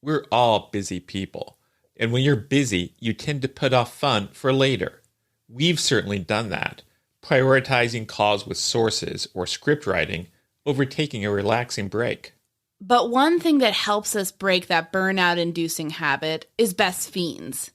We're all busy people, and when you're busy, you tend to put off fun for later. We've certainly done that, prioritizing calls with sources or script writing over taking a relaxing break. But one thing that helps us break that burnout-inducing habit is Best Fiends.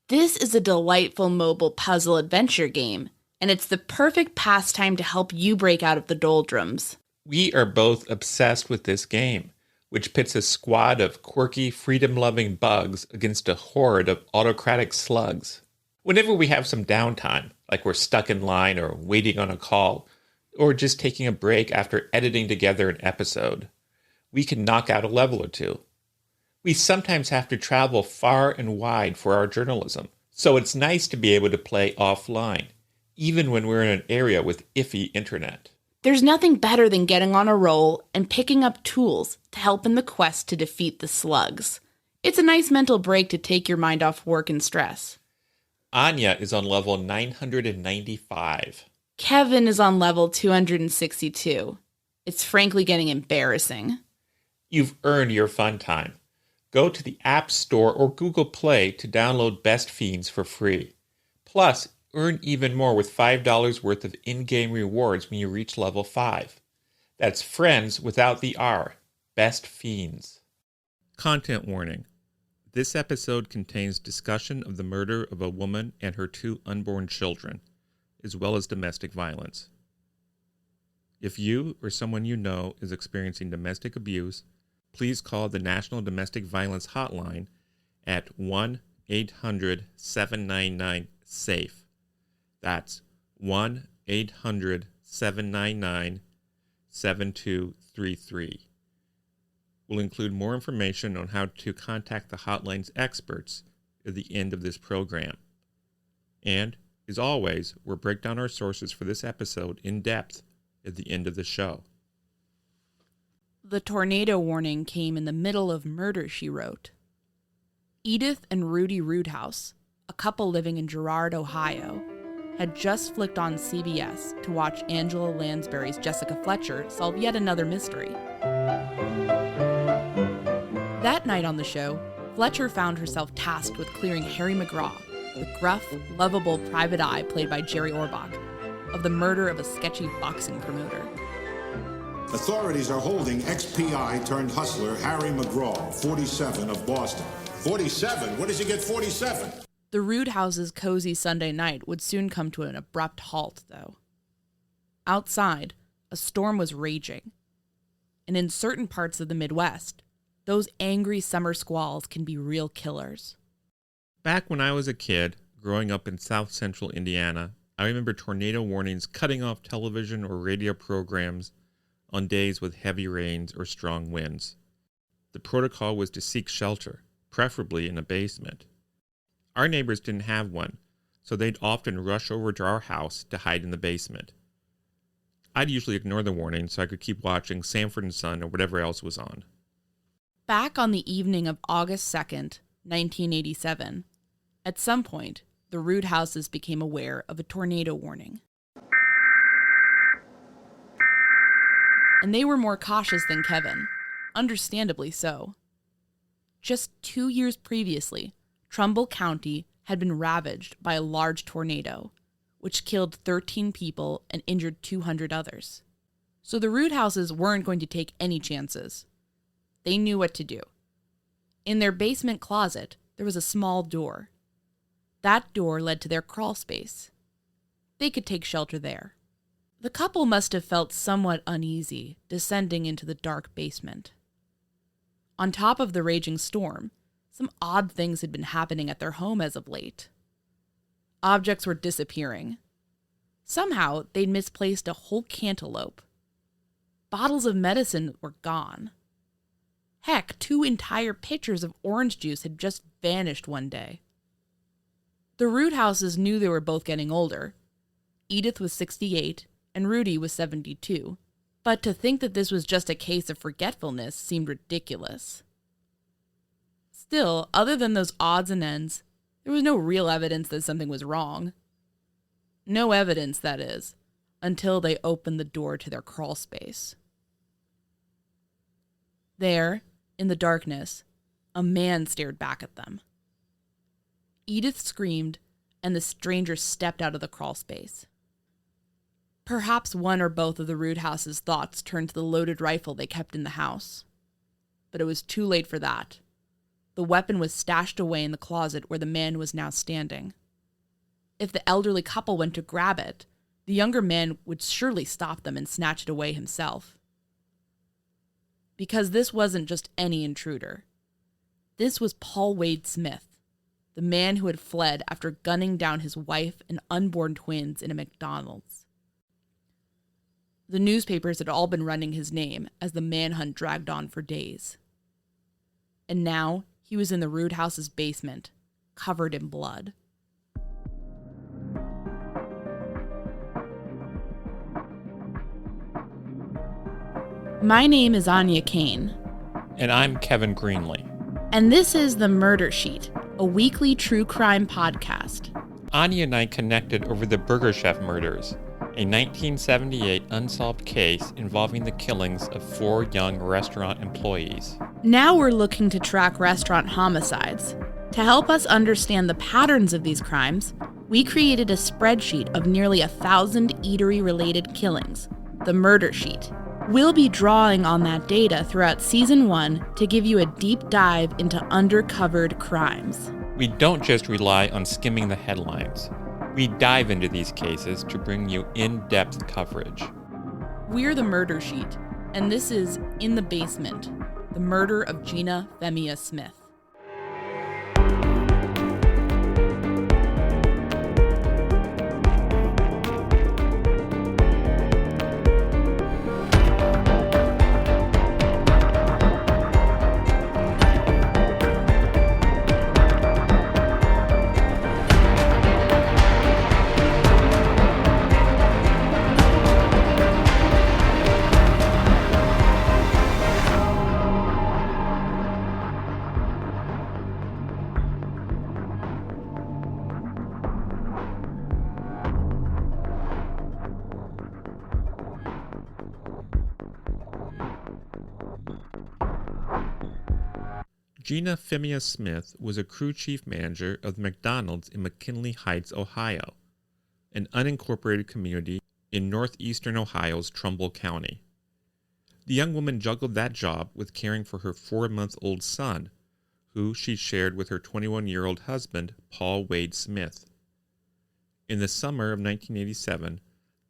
This is a delightful mobile puzzle adventure game, and it's the perfect pastime to help you break out of the doldrums. We are both obsessed with this game, which pits a squad of quirky, freedom-loving bugs against a horde of autocratic slugs. Whenever we have some downtime, like we're stuck in line or waiting on a call, or just taking a break after editing together an episode, we can knock out a level or two. We sometimes have to travel far and wide for our journalism, so it's nice to be able to play offline, even when we're in an area with iffy internet. There's nothing better than getting on a roll and picking up tools to help in the quest to defeat the slugs. It's a nice mental break to take your mind off work and stress. Áine is on level 995. Kevin is on level 262. It's frankly getting embarrassing. You've earned your fun time. Go to the App Store or Google Play to download Best Fiends for free. Plus, earn even more with $5 worth of in-game rewards when you reach level 5. That's friends without the R. Best Fiends. Content warning. This episode contains discussion of the murder of a woman and her 2 unborn children, as well as domestic violence. If you or someone you know is experiencing domestic abuse, please call the National Domestic Violence Hotline at 1-800-799-SAFE. That's 1-800-799-7233. We'll include more information on how to contact the hotline's experts at the end of this program. And, as always, we'll break down our sources for this episode in depth at the end of the show. The tornado warning came in the middle of Murder, She Wrote. Edith and Rudy Roothouse, a couple living in Girard, Ohio, had just flicked on CBS to watch Angela Lansbury's Jessica Fletcher solve yet another mystery. That night on the show, Fletcher found herself tasked with clearing Harry McGraw, the gruff, lovable private eye played by Jerry Orbach, of the murder of a sketchy boxing promoter. Authorities are holding ex-PI turned hustler Harry McGraw, 47, of Boston. 47? Where does he get 47? The Roodhouse's cozy Sunday night would soon come to an abrupt halt, though. Outside, a storm was raging. And in certain parts of the Midwest, those angry summer squalls can be real killers. Back when I was a kid, growing up in south central Indiana, I remember tornado warnings cutting off television or radio programs on days with heavy rains or strong winds. The protocol was to seek shelter, preferably in a basement. Our neighbors didn't have one, so they'd often rush over to our house to hide in the basement. I'd usually ignore the warning so I could keep watching Sanford & Son or whatever else was on. Back on the evening of August 2nd, 1987, at some point, the Roodhouses became aware of a tornado warning. And they were more cautious than Kevin, understandably so. Just 2 years previously, Trumbull County had been ravaged by a large tornado, which killed 13 people and injured 200 others. So the Roodhouses weren't going to take any chances. They knew what to do. In their basement closet, there was a small door. That door led to their crawl space. They could take shelter there. The couple must have felt somewhat uneasy descending into the dark basement. On top of the raging storm, some odd things had been happening at their home as of late. Objects were disappearing. Somehow, they'd misplaced a whole cantaloupe. Bottles of medicine were gone. Heck, 2 entire pitchers of orange juice had just vanished one day. The Roodhouses knew they were both getting older. Edith was 68, and Rudy was 72. But to think that this was just a case of forgetfulness seemed ridiculous. Still, other than those odds and ends, there was no real evidence that something was wrong. No evidence, that is, until they opened the door to their crawl space. There, in the darkness, a man stared back at them. Edith screamed, and the stranger stepped out of the crawl space. Perhaps one or both of the Roodhouse's thoughts turned to the loaded rifle they kept in the house. But it was too late for that. The weapon was stashed away in the closet where the man was now standing. If the elderly couple went to grab it, the younger man would surely stop them and snatch it away himself. Because this wasn't just any intruder. This was Paul Wade Smith, the man who had fled after gunning down his wife and unborn twins in a McDonald's. The newspapers had all been running his name as the manhunt dragged on for days. And now he was in the Roodhouse's basement, covered in blood. My name is Áine Cain. And I'm Kevin Greenlee. And this is The Murder Sheet, a weekly true crime podcast. Áine and I connected over the Burger Chef murders, a 1978 unsolved case involving the killings of 4 young restaurant employees. Now we're looking to track restaurant homicides. To help us understand the patterns of these crimes, we created a spreadsheet of nearly 1,000 eatery-related killings, the Murder Sheet. We'll be drawing on that data throughout Season 1 to give you a deep dive into undercovered crimes. We don't just rely on skimming the headlines. We dive into these cases to bring you in-depth coverage. We're the Murder Sheet, and this is In the Basement, the murder of Gina Femia Smith. Gina Femia Smith was a crew chief manager of the McDonald's in McKinley Heights, Ohio, an unincorporated community in northeastern Ohio's Trumbull County. The young woman juggled that job with caring for her 4-month-old son, who she shared with her 21-year-old husband, Paul Wade Smith. In the summer of 1987,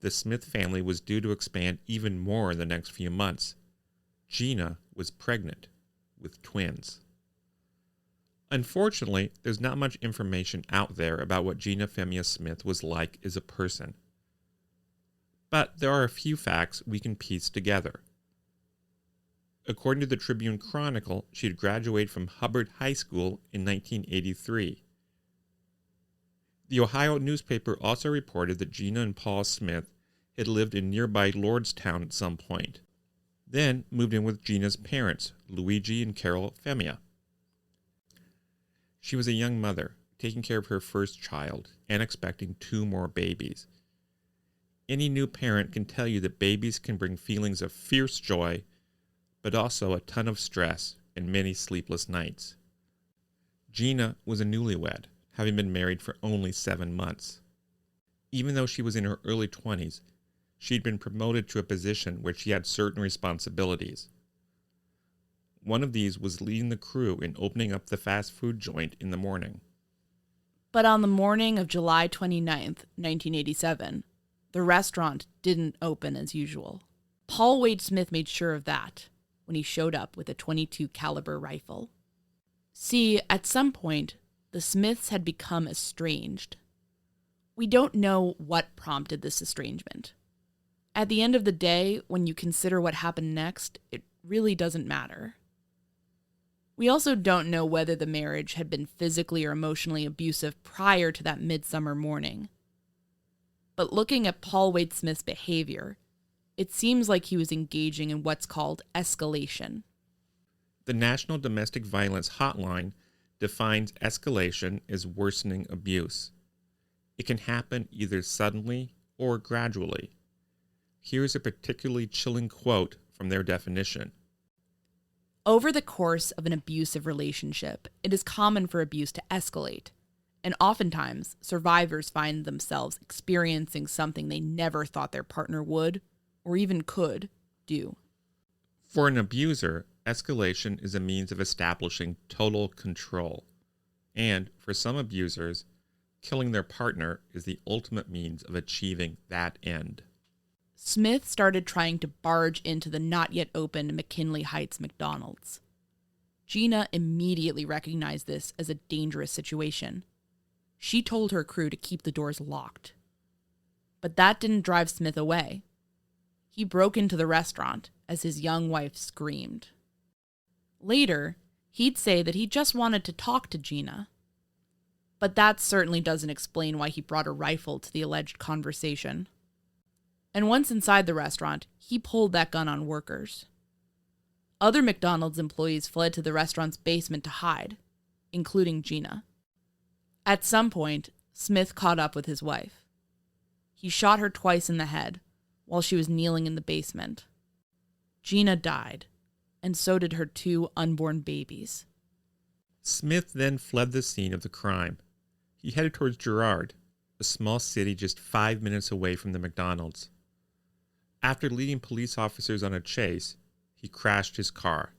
the Smith family was due to expand even more in the next few months. Gina was pregnant with twins. Unfortunately, there's not much information out there about what Gina Femia Smith was like as a person. But there are a few facts we can piece together. According to the Tribune Chronicle, she had graduated from Hubbard High School in 1983. The Ohio newspaper also reported that Gina and Paul Smith had lived in nearby Lordstown at some point, then moved in with Gina's parents, Luigi and Carol Femia. She was a young mother, taking care of her first child and expecting 2 more babies. Any new parent can tell you that babies can bring feelings of fierce joy, but also a ton of stress and many sleepless nights. Gina was a newlywed, having been married for only 7 months. Even though she was in her early 20s, she'd been promoted to a position where she had certain responsibilities. One of these was leading the crew in opening up the fast food joint in the morning. But on the morning of July 29th, 1987, the restaurant didn't open as usual. Paul Wade Smith made sure of that when he showed up with a .22 caliber rifle. See, at some point, the Smiths had become estranged. We don't know what prompted this estrangement. At the end of the day, when you consider what happened next, it really doesn't matter. We also don't know whether the marriage had been physically or emotionally abusive prior to that midsummer morning. But looking at Paul Wade Smith's behavior, it seems like he was engaging in what's called escalation. The National Domestic Violence Hotline defines escalation as worsening abuse. It can happen either suddenly or gradually. Here's a particularly chilling quote from their definition. Over the course of an abusive relationship, it is common for abuse to escalate, and oftentimes survivors find themselves experiencing something they never thought their partner would, or even could, do. For an abuser, escalation is a means of establishing total control. And for some abusers, killing their partner is the ultimate means of achieving that end. Smith started trying to barge into the not yet open McKinley Heights McDonald's. Gina immediately recognized this as a dangerous situation. She told her crew to keep the doors locked. But that didn't drive Smith away. He broke into the restaurant as his young wife screamed. Later, he'd say that he just wanted to talk to Gina. But that certainly doesn't explain why he brought a rifle to the alleged conversation. And once inside the restaurant, he pulled that gun on workers. Other McDonald's employees fled to the restaurant's basement to hide, including Gina. At some point, Smith caught up with his wife. He shot her twice in the head while she was kneeling in the basement. Gina died, and so did her 2 unborn babies. Smith then fled the scene of the crime. He headed towards Girard, a small city just 5 minutes away from the McDonald's. After leading police officers on a chase, he crashed his car.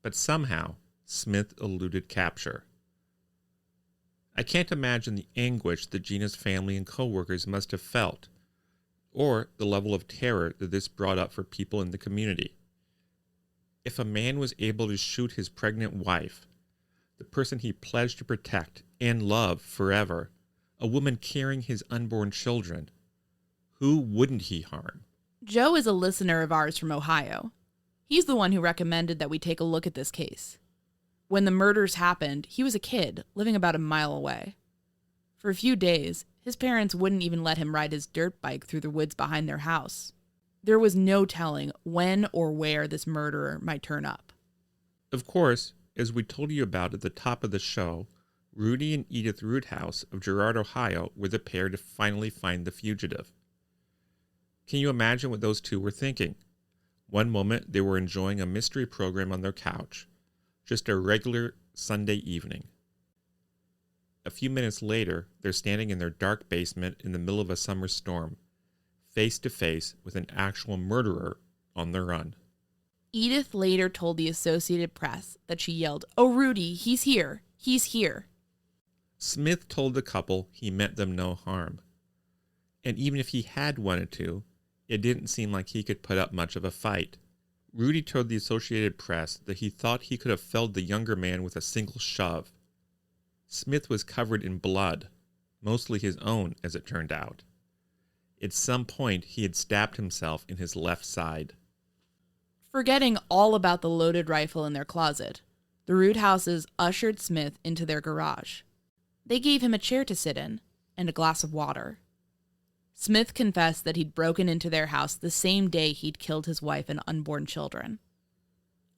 But somehow, Smith eluded capture. I can't imagine the anguish that Gina's family and co-workers must have felt, or the level of terror that this brought up for people in the community. If a man was able to shoot his pregnant wife, the person he pledged to protect and love forever, a woman carrying his unborn children, who wouldn't he harm? Joe is a listener of ours from Ohio. He's the one who recommended that we take a look at this case. When the murders happened, he was a kid, living about a mile away. For a few days, his parents wouldn't even let him ride his dirt bike through the woods behind their house. There was no telling when or where this murderer might turn up. Of course, as we told you about at the top of the show, Rudy and Edith Roothouse of Girard, Ohio were the pair to finally find the fugitive. Can you imagine what those two were thinking? One moment they were enjoying a mystery program on their couch, just a regular Sunday evening. A few minutes later, they're standing in their dark basement in the middle of a summer storm, face to face with an actual murderer on the run. Edith later told the Associated Press that she yelled, "Oh, Rudy, he's here! He's here!" Smith told the couple he meant them no harm. And even if he had wanted to, it didn't seem like he could put up much of a fight. Rudy told the Associated Press that he thought he could have felled the younger man with a single shove. Smith was covered in blood, mostly his own, as it turned out. At some point, he had stabbed himself in his left side. Forgetting all about the loaded rifle in their closet, the Roothouses ushered Smith into their garage. They gave him a chair to sit in and a glass of water. Smith confessed that he'd broken into their house the same day he'd killed his wife and unborn children.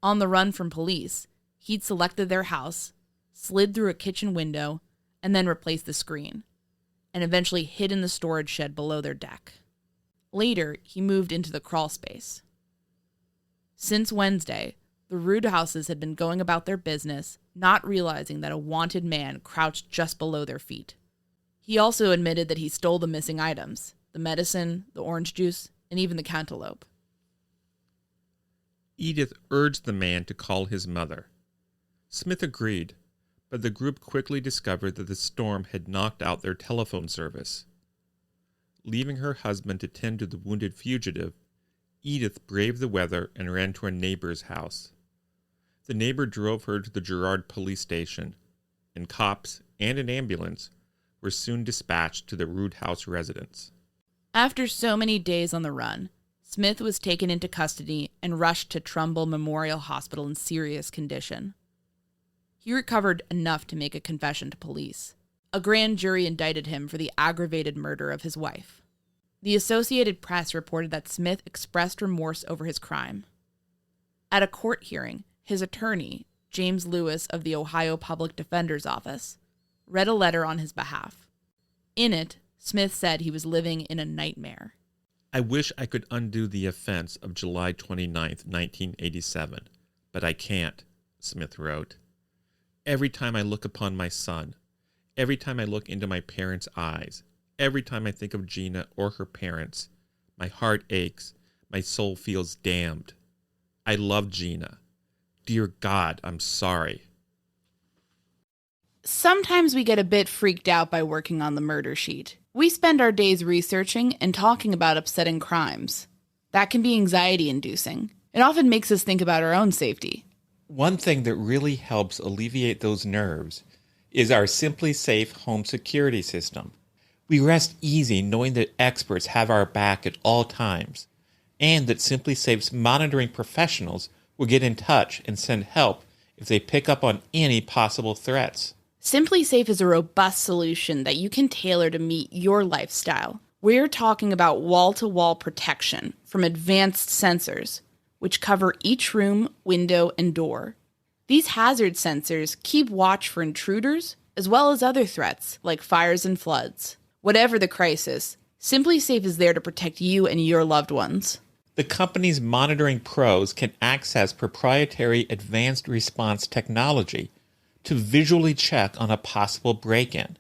On the run from police, he'd selected their house, slid through a kitchen window, and then replaced the screen, and eventually hid in the storage shed below their deck. Later, he moved into the crawl space. Since Wednesday, the Roodhouses had been going about their business, not realizing that a wanted man crouched just below their feet. He also admitted that he stole the missing items, the medicine, the orange juice, and even the cantaloupe. Edith urged the man to call his mother. Smith agreed, but the group quickly discovered that the storm had knocked out their telephone service. Leaving her husband to tend to the wounded fugitive, Edith braved the weather and ran to a neighbor's house. The neighbor drove her to the Girard police station, and cops and an ambulance were soon dispatched to the Roodhouse residence. After so many days on the run, Smith was taken into custody and rushed to Trumbull Memorial Hospital in serious condition. He recovered enough to make a confession to police. A grand jury indicted him for the aggravated murder of his wife. The Associated Press reported that Smith expressed remorse over his crime. At a court hearing, his attorney, James Lewis of the Ohio Public Defender's Office, read a letter on his behalf. In it, Smith said he was living in a nightmare. I wish I could undo the offense of July 29, 1987, but I can't," Smith wrote. "Every time I look upon my son, every time I look into my parents' eyes, every time I think of Gina or her parents, my heart aches, my soul feels damned. I love Gina. Dear God, I'm sorry." Sometimes we get a bit freaked out by working on the murder sheet. We spend our days researching and talking about upsetting crimes. That can be anxiety-inducing. It often makes us think about our own safety. One thing that really helps alleviate those nerves is our Simply Safe home security system. We rest easy knowing that experts have our back at all times, and that Simply Safe's monitoring professionals will get in touch and send help if they pick up on any possible threats. Simply Safe is a robust solution that you can tailor to meet your lifestyle. We're talking about wall-to-wall protection from advanced sensors, which cover each room, window, and door. These hazard sensors keep watch for intruders, as well as other threats, like fires and floods. Whatever the crisis, Simply Safe is there to protect you and your loved ones. The company's monitoring pros can access proprietary advanced response technology to visually check on a possible break-in.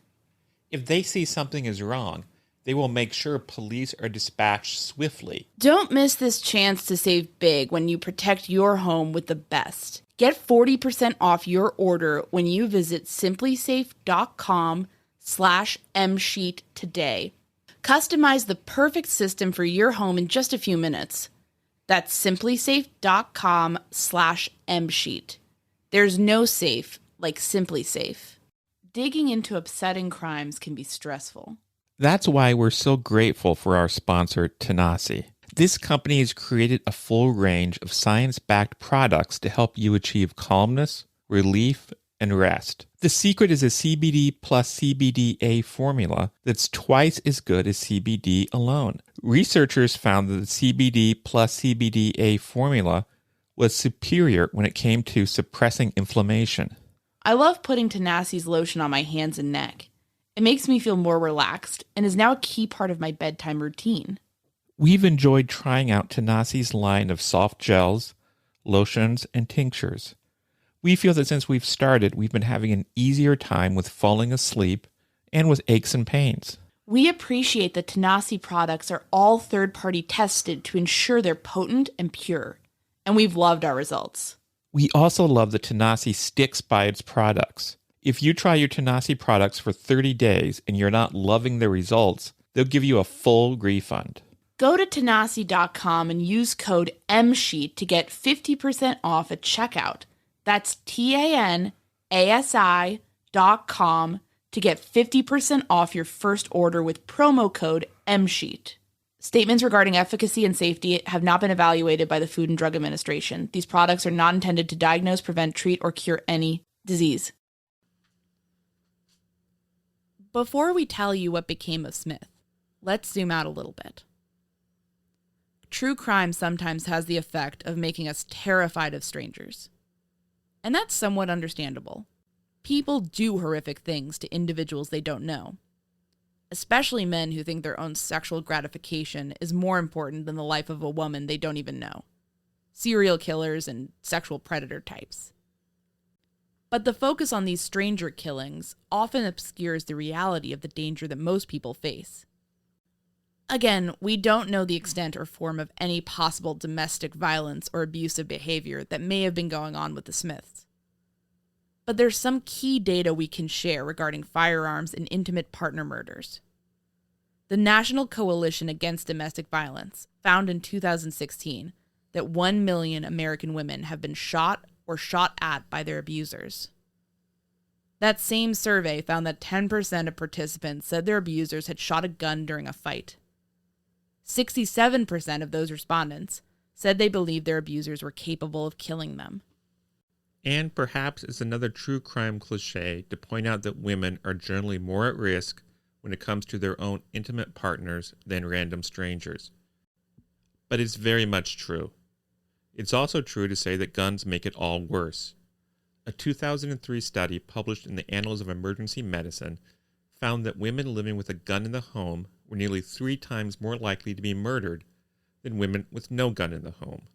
If they see something is wrong, they will make sure police are dispatched swiftly. Don't miss this chance to save big when you protect your home with the best. Get 40% off your order when you visit simplysafe.com/msheet today. Customize the perfect system for your home in just a few minutes. That's simplysafe.com/msheet. There's no safe like Simply Safe. Digging into upsetting crimes can be stressful. That's why we're so grateful for our sponsor, Tenasi. This company has created a full range of science-backed products to help you achieve calmness, relief, and rest. The secret is a CBD plus CBDA formula that's twice as good as CBD alone. Researchers found that the CBD plus CBDA formula was superior when it came to suppressing inflammation. I love putting Tenasi's lotion on my hands and neck. It makes me feel more relaxed and is now a key part of my bedtime routine. We've enjoyed trying out Tenasi's line of soft gels, lotions, and tinctures. We feel that since we've started, we've been having an easier time with falling asleep and with aches and pains. We appreciate that Tenasi products are all third-party tested to ensure they're potent and pure, and we've loved our results. We also love that Tenasi sticks by its products. If you try your Tenasi products for 30 days and you're not loving the results, they'll give you a full refund. Go to Tenasi.com and use code MSHEET to get 50% off at checkout. That's TANASI.com to get 50% off your first order with promo code MSHEET. Statements regarding efficacy and safety have not been evaluated by the Food and Drug Administration. These products are not intended to diagnose, prevent, treat, or cure any disease. Before we tell you what became of Smith, let's zoom out a little bit. True crime sometimes has the effect of making us terrified of strangers. And that's somewhat understandable. People do horrific things to individuals they don't know. Especially men who think their own sexual gratification is more important than the life of a woman they don't even know. Serial killers and sexual predator types. But the focus on these stranger killings often obscures the reality of the danger that most people face. Again, we don't know the extent or form of any possible domestic violence or abusive behavior that may have been going on with the Smiths. But there's some key data we can share regarding firearms and intimate partner murders. The National Coalition Against Domestic Violence found in 2016 that 1 million American women have been shot or shot at by their abusers. That same survey found that 10% of participants said their abusers had shot a gun during a fight. 67% of those respondents said they believed their abusers were capable of killing them. And perhaps it's another true crime cliche to point out that women are generally more at risk when it comes to their own intimate partners than random strangers. But it's very much true. It's also true to say that guns make it all worse. A 2003 study published in the Annals of Emergency Medicine found that women living with a gun in the home were nearly 3 times more likely to be murdered than women with no gun in the home.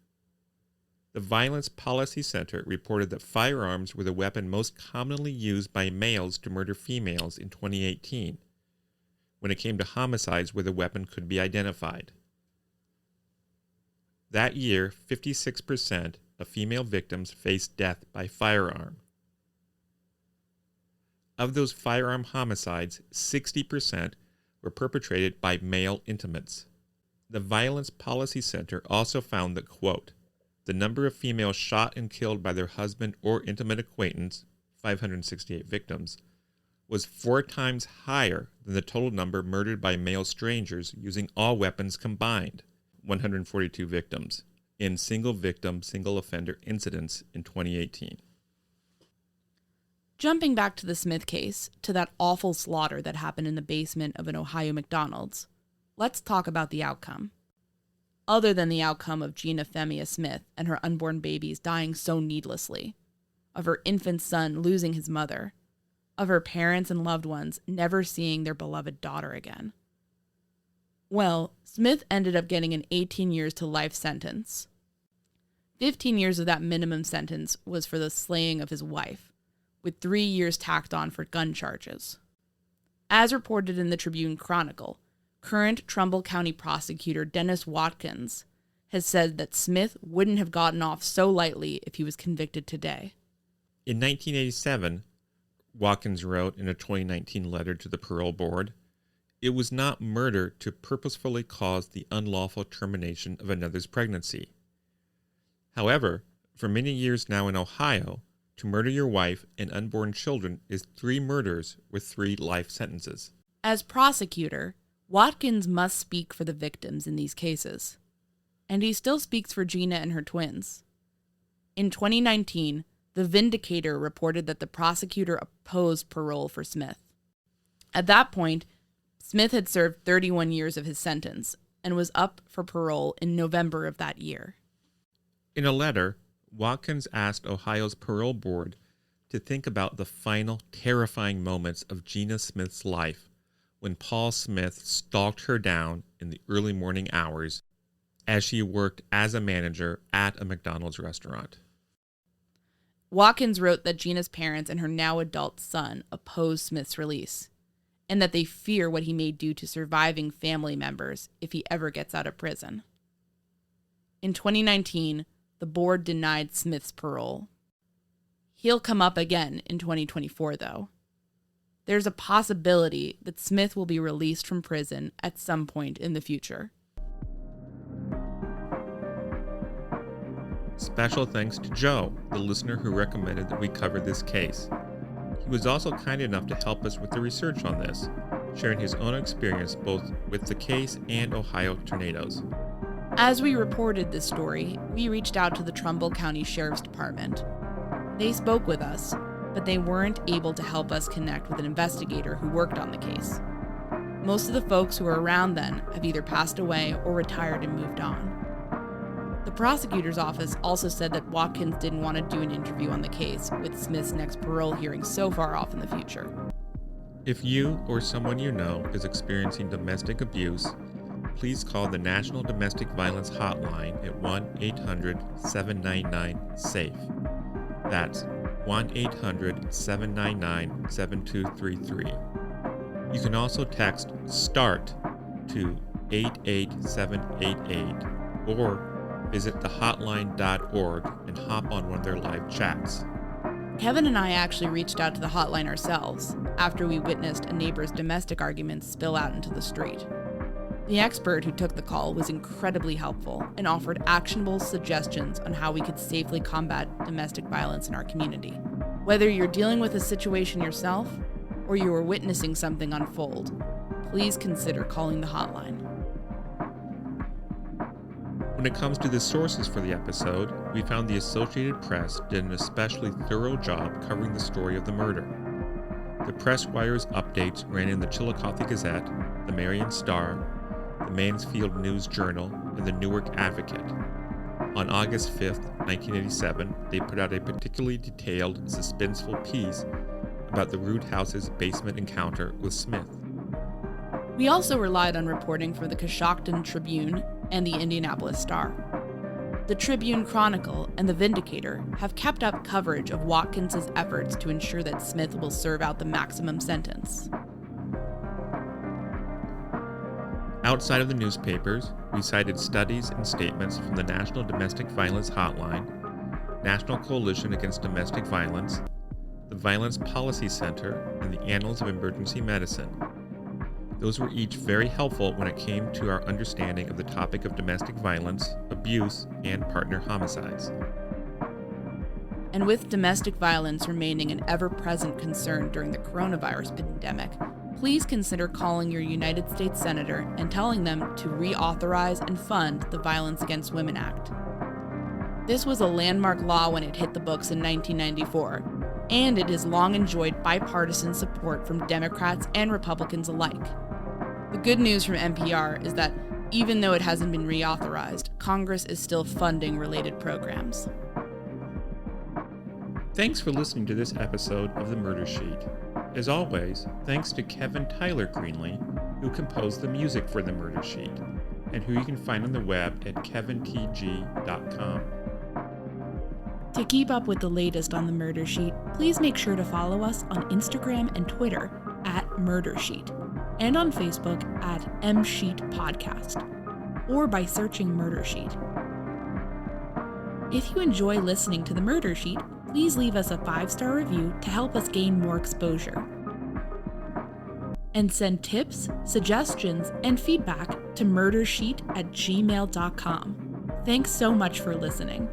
The Violence Policy Center reported that firearms were the weapon most commonly used by males to murder females in 2018, when it came to homicides where the weapon could be identified. That year, 56% of female victims faced death by firearm. Of those firearm homicides, 60% were perpetrated by male intimates. The Violence Policy Center also found that, quote, the number of females shot and killed by their husband or intimate acquaintance, 568 victims, was 4 times higher than the total number murdered by male strangers using all weapons combined, 142 victims, in single-victim, single-offender incidents in 2018. Jumping back to the Smith case, to that awful slaughter that happened in the basement of an Ohio McDonald's, let's talk about the outcome. Other than the outcome of Gina Femia Smith and her unborn babies dying so needlessly, of her infant son losing his mother, of her parents and loved ones never seeing their beloved daughter again. Well, Smith ended up getting an 18 years to life sentence. 15 years of that minimum sentence was for the slaying of his wife, with 3 years tacked on for gun charges. As reported in the Tribune Chronicle, current Trumbull County prosecutor Dennis Watkins has said that Smith wouldn't have gotten off so lightly if he was convicted today. In 1987, Watkins wrote in a 2019 letter to the parole board, "It was not murder to purposefully cause the unlawful termination of another's pregnancy. However, for many years now in Ohio, to murder your wife and unborn children is 3 murders with 3 life sentences." As prosecutor, Watkins must speak for the victims in these cases. And he still speaks for Gina and her twins. In 2019, The Vindicator reported that the prosecutor opposed parole for Smith. At that point, Smith had served 31 years of his sentence and was up for parole in November of that year. In a letter, Watkins asked Ohio's parole board to think about the final terrifying moments of Gina Smith's life when Paul Smith stalked her down in the early morning hours as she worked as a manager at a McDonald's restaurant. Watkins wrote that Gina's parents and her now adult son oppose Smith's release, and that they fear what he may do to surviving family members if he ever gets out of prison. In 2019, the board denied Smith's parole. He'll come up again in 2024, though. There's a possibility that Smith will be released from prison at some point in the future. Special thanks to Joe, the listener who recommended that we cover this case. He was also kind enough to help us with the research on this, sharing his own experience both with the case and Ohio tornadoes. As we reported this story, we reached out to the Trumbull County Sheriff's Department. They spoke with us, but they weren't able to help us connect with an investigator who worked on the case. Most of the folks who were around then have either passed away or retired and moved on. The prosecutor's office also said that Watkins didn't want to do an interview on the case, with Smith's next parole hearing so far off in the future. If you or someone you know is experiencing domestic abuse, please call the National Domestic Violence Hotline at 1-800-799-SAFE. That's 1-800-799-7233. You can also text START to 88788 or visit thehotline.org and hop on one of their live chats. Kevin and I actually reached out to the hotline ourselves after we witnessed a neighbor's domestic arguments spill out into the street. The expert who took the call was incredibly helpful and offered actionable suggestions on how we could safely combat domestic violence in our community. Whether you're dealing with a situation yourself or you are witnessing something unfold, please consider calling the hotline. When it comes to the sources for the episode, we found the Associated Press did an especially thorough job covering the story of the murder. The Press Wire's updates ran in the Chillicothe Gazette, the Marion Star, the Mansfield News Journal, and the Newark Advocate. On August 5th, 1987, they put out a particularly detailed, suspenseful piece about the Root House's basement encounter with Smith. We also relied on reporting from the Coshocton Tribune and the Indianapolis Star. The Tribune-Chronicle and The Vindicator have kept up coverage of Watkins' efforts to ensure that Smith will serve out the maximum sentence. Outside of the newspapers, we cited studies and statements from the National Domestic Violence Hotline, National Coalition Against Domestic Violence, the Violence Policy Center, and the Annals of Emergency Medicine. Those were each very helpful when it came to our understanding of the topic of domestic violence, abuse, and partner homicides. And with domestic violence remaining an ever-present concern during the coronavirus pandemic, please consider calling your United States Senator and telling them to reauthorize and fund the Violence Against Women Act. This was a landmark law when it hit the books in 1994, and it has long enjoyed bipartisan support from Democrats and Republicans alike. The good news from NPR is that even though it hasn't been reauthorized, Congress is still funding related programs. Thanks for listening to this episode of The Murder Sheet. As always, thanks to Kevin Greenlee, who composed the music for The Murder Sheet, and who you can find on the web at kevintg.com. To keep up with the latest on The Murder Sheet, please make sure to follow us on Instagram and Twitter at Murder Sheet, and on Facebook at MSheet Podcast, or by searching Murder Sheet. If you enjoy listening to The Murder Sheet, please leave us a 5-star review to help us gain more exposure. And send tips, suggestions, and feedback to murdersheet@gmail.com. Thanks so much for listening.